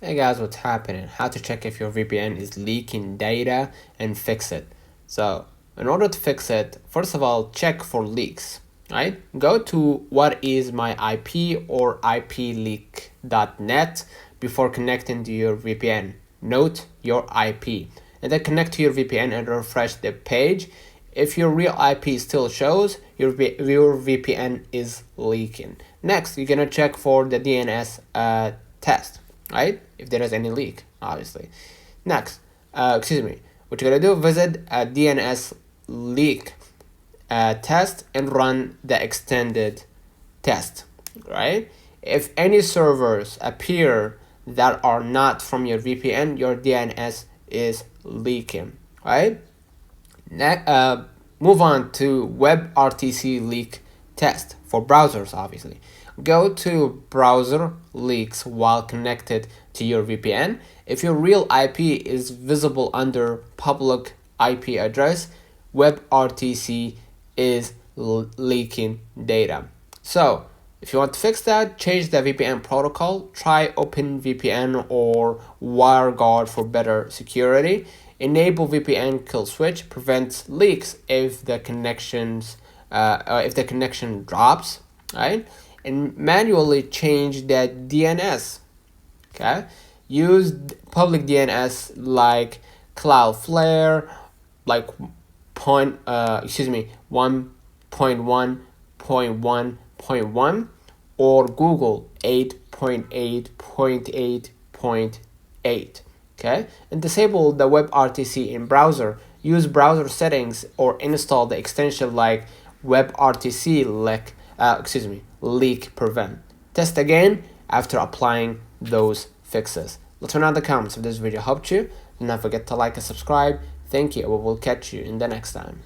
Hey guys, what's happening? How to check if your VPN is leaking data and fix it. So, in order to fix it, first of all, check for leaks, right? Go to what is my IP or ipleak.net before connecting to your VPN. Note your IP and then connect to your VPN and refresh the page. If your real IP still shows, your VPN is leaking. Next, you're gonna check for the DNS test, right? If there is any leak, obviously. Next, what you're gonna do, visit a DNS leak test and run the extended test, right? If any servers appear that are not from your VPN, your DNS is leaking, right? Move on to WebRTC leak test for browsers, obviously. Go to browser leaks while connected to your VPN. If your real IP is visible under public IP address, WebRTC is leaking data. So, if you want to fix that, change the VPN protocol. Try OpenVPN or WireGuard for better security. Enable VPN kill switch, prevents leaks if the connection drops, right? And manually change the DNS. Okay, use public DNS like Cloudflare, like 1.1.1.1.1 or Google 8.8.8.8. Okay, and disable the WebRTC in browser. Use browser settings or install the extension like WebRTC leak prevent. Test again after applying those fixes. Let me know in the comments if this video helped you. Do not forget to like and subscribe. Thank you. We will catch you in the next time.